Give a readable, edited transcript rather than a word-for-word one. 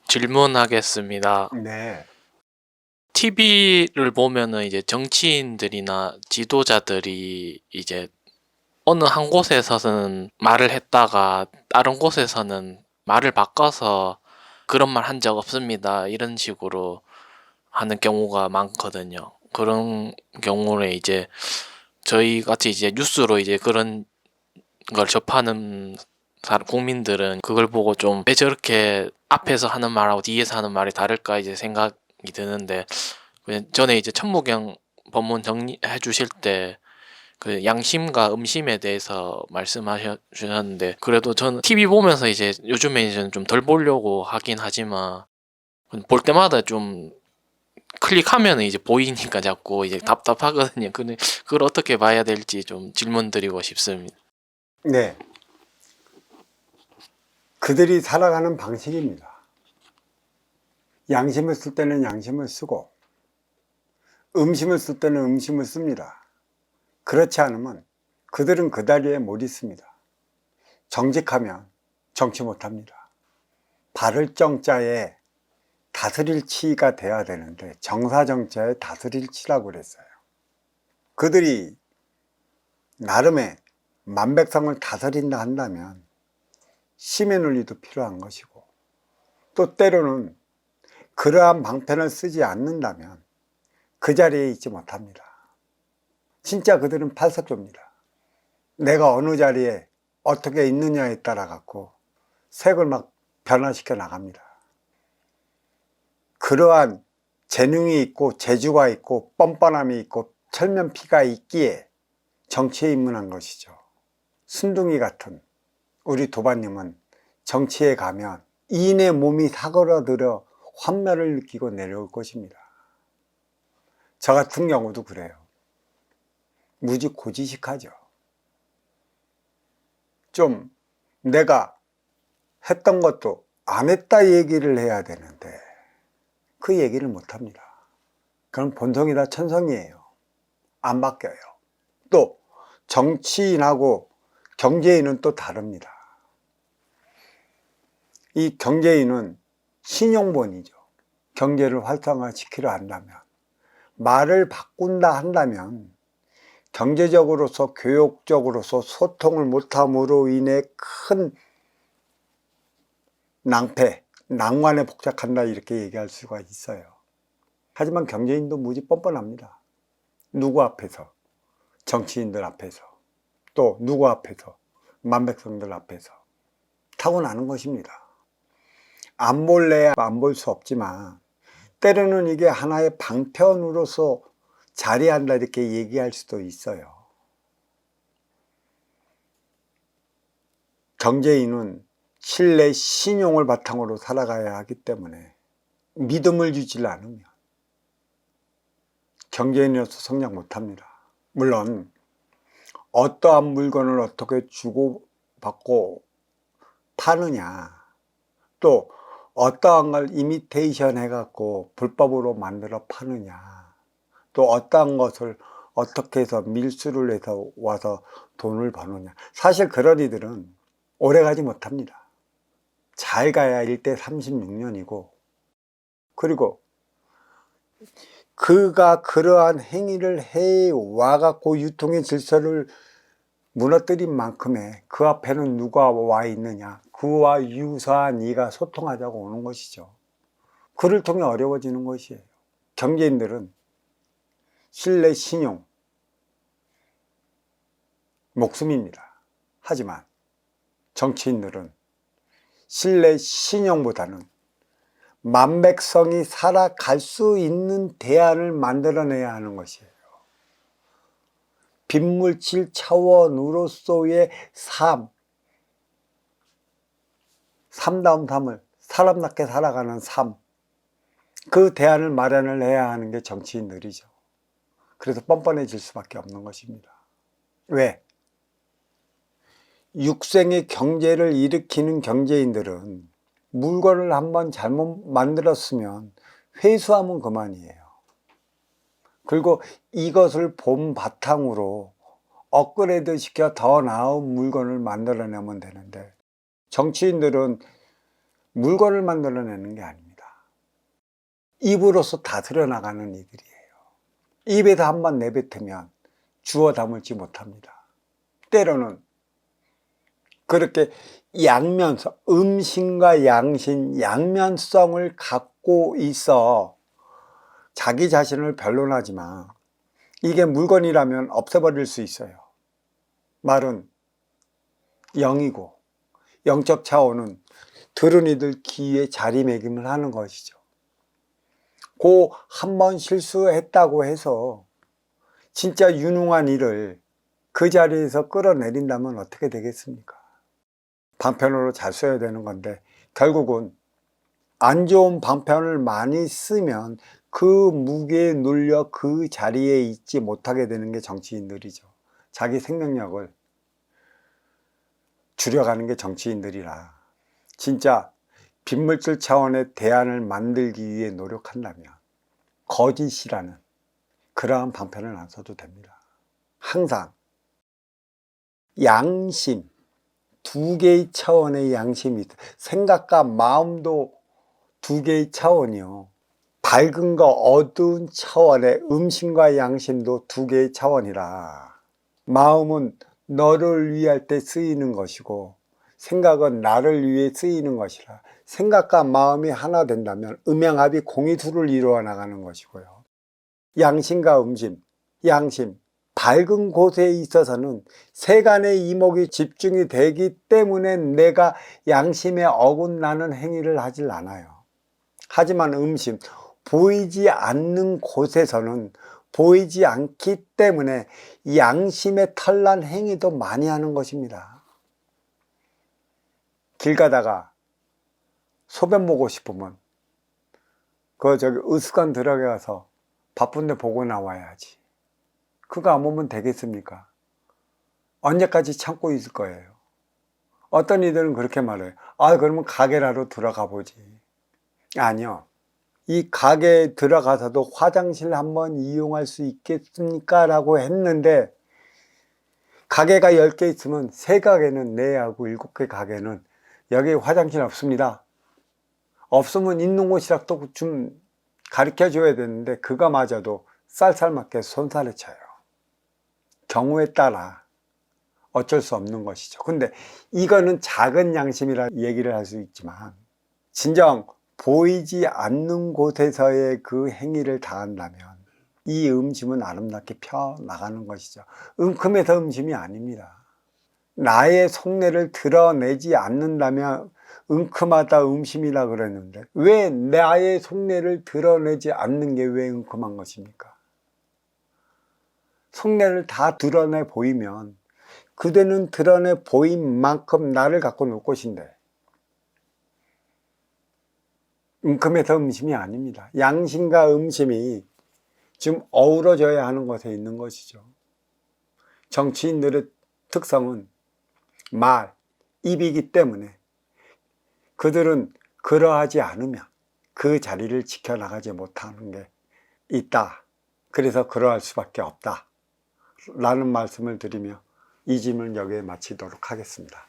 질문하겠습니다. 네. TV를 보면은 이제 정치인들이나 지도자들이 이제 어느 한 곳에서는 말을 했다가 다른 곳에서는 말을 바꿔서 그런 말 한 적 없습니다. 이런 식으로 하는 경우가 많거든요. 그런 경우에 이제 저희 같이 이제 뉴스로 이제 그런 걸 접하는 국민들은 그걸 보고 좀 왜 저렇게 앞에서 하는 말하고 뒤에서 하는 말이 다를까 이제 생각이 드는데, 전에 이제 천무경 법문 정리해 주실 때 그 양심과 음심에 대해서 말씀하셔 주셨는데, 그래도 저는 TV 보면서 이제 요즘에 이제 좀 덜 보려고 하긴 하지만 볼 때마다 좀 클릭하면 이제 보이니까 자꾸 이제 답답하거든요. 근데 그걸 어떻게 봐야 될지 좀 질문 드리고 싶습니다. 네. 그들이 살아가는 방식입니다. 양심을 쓸 때는 양심을 쓰고 음심을 쓸 때는 음심을 씁니다. 그렇지 않으면 그들은 그 자리에 못 있습니다. 정직하면 정치 못합니다. 바를 정자에 다스릴 치가 돼야 되는데 정사정자에 다스릴 치라고 그랬어요. 그들이 나름의 만백성을 다스린다 한다면 심의 논리도 필요한 것이고, 또 때로는 그러한 방편을 쓰지 않는다면 그 자리에 있지 못합니다. 진짜 그들은 팔석조입니다. 내가 어느 자리에 어떻게 있느냐에 따라 갖고 색을 막 변화시켜 나갑니다. 그러한 재능이 있고 재주가 있고 뻔뻔함이 있고 철면피가 있기에 정치에 입문한 것이죠. 순둥이 같은 우리 도반님은 정치에 가면 이인의 몸이 사그러들어 환멸을 느끼고 내려올 것입니다. 저 같은 경우도 그래요. 무지 고지식하죠. 좀 내가 했던 것도 안 했다 얘기를 해야 되는데 그 얘기를 못합니다. 그럼 본성이다 천성이에요. 안 바뀌어요. 또 정치인하고 경제인은 또 다릅니다. 이 경제인은 신용본이죠. 경제를 활성화시키려 한다면, 말을 바꾼다 한다면 경제적으로서 교육적으로서 소통을 못함으로 인해 큰 낭패, 낭만에 복잡한다 이렇게 얘기할 수가 있어요. 하지만 경제인도 무지 뻔뻔합니다. 누구 앞에서? 정치인들 앞에서, 또 누구 앞에서? 만백성들 앞에서 타고나는 것입니다. 안 볼래야 안 볼 수 없지만 때로는 이게 하나의 방편으로서 자리한다 이렇게 얘기할 수도 있어요. 경제인은 신뢰, 신용을 바탕으로 살아가야 하기 때문에 믿음을 주지 않으면 경제인으로서 성장 못합니다. 물론 어떠한 물건을 어떻게 주고받고 파느냐, 또 어떠한 걸 이미테이션 해갖고 불법으로 만들어 파느냐, 또 어떠한 것을 어떻게 해서 밀수를 해서 와서 돈을 버느냐, 사실 그런 이들은 오래가지 못합니다. 잘 가야 1대 36년이고, 그리고 그가 그러한 행위를 해와갖고 유통의 질서를 무너뜨린 만큼의 그 앞에는 누가 와 있느냐, 그와 유사한 이가 소통하자고 오는 것이죠. 그를 통해 어려워지는 것이에요. 경제인들은 신뢰, 신용, 목숨입니다. 하지만 정치인들은 신뢰, 신용보다는 만백성이 살아갈 수 있는 대안을 만들어내야 하는 것이에요. 빈물질 차원으로서의 삶, 삶다운 삶을, 사람답게 살아가는 삶, 그 대안을 마련을 해야 하는 게 정치인들이죠. 그래서 뻔뻔해질 수밖에 없는 것입니다. 왜? 육생의 경제를 일으키는 경제인들은 물건을 한번 잘못 만들었으면 회수하면 그만이에요. 그리고 이것을 본 바탕으로 업그레이드 시켜 더 나은 물건을 만들어내면 되는데, 정치인들은 물건을 만들어내는 게 아닙니다. 입으로서 다스려 나가는 이들이에요. 입에서 한번 내뱉으면 주워 담을지 못합니다. 때로는 그렇게 양면성, 음신과 양신, 양면성을 갖고 있어 자기 자신을 변론하지만 이게 물건이라면 없애버릴 수 있어요. 말은 영이고 영적 차원은 들은 이들 귀에 자리매김을 하는 것이죠. 그 한 번 실수했다고 해서 진짜 유능한 일을 그 자리에서 끌어내린다면 어떻게 되겠습니까? 방편으로 잘 써야 되는 건데 결국은 안 좋은 방편을 많이 쓰면 그 무게에 눌려 그 자리에 있지 못하게 되는 게 정치인들이죠. 자기 생명력을 줄여가는 게 정치인들이라 진짜 빈물질 차원의 대안을 만들기 위해 노력한다면 거짓이라는 그러한 방편을 안 써도 됩니다. 항상 양심, 두 개의 차원의 양심이 있다. 생각과 마음도 두 개의 차원이요. 밝은과 어두운 차원의 음심과 양심도 두 개의 차원이라 마음은 너를 위할 때 쓰이는 것이고 생각은 나를 위해 쓰이는 것이라 생각과 마음이 하나 된다면 음양합이 공이투를 이루어 나가는 것이고요. 양심과 음심, 양심, 밝은 곳에 있어서는 세간의 이목이 집중이 되기 때문에 내가 양심에 어긋나는 행위를 하질 않아요. 하지만 음심, 보이지 않는 곳에서는 보이지 않기 때문에 양심에 털난 행위도 많이 하는 것입니다. 길 가다가 소변 보고 싶으면 의수관 들어가서 바쁜데 보고 나와야지. 그거 안 보면 되겠습니까? 언제까지 참고 있을 거예요? 어떤 이들은 그렇게 말해요. 그러면 가게라도 들어가 보지. 아니요. 이 가게에 들어가서도 화장실 한번 이용할 수 있겠습니까? 라고 했는데 가게가 10개 있으면 3가게는 내하고 7개 가게는 여기 화장실 없습니다. 없으면 있는 곳이라도 좀 가르쳐 줘야 되는데 그거마저도 쌀쌀맞게 손살에 쳐요. 경우에 따라 어쩔 수 없는 것이죠. 근데 이거는 작은 양심이라 얘기를 할 수 있지만 진정 보이지 않는 곳에서의 그 행위를 다한다면 이 음심은 아름답게 펴나가는 것이죠. 은큼해서 음심이 아닙니다. 나의 속내를 드러내지 않는다면 은큼하다 음심이라 그랬는데 왜 나의 속내를 드러내지 않는 게 왜 은큼한 것입니까? 속내를 다 드러내 보이면 그대는 드러내 보인 만큼 나를 갖고 놀 것인데 은큼해서 음심이 아닙니다. 양심과 음심이 지금 어우러져야 하는 것에 있는 것이죠. 정치인들의 특성은 말, 입이기 때문에 그들은 그러하지 않으면 그 자리를 지켜나가지 못하는 게 있다. 그래서 그러할 수밖에 없다. 라는 말씀을 드리며 이 질문을 여기에 마치도록 하겠습니다.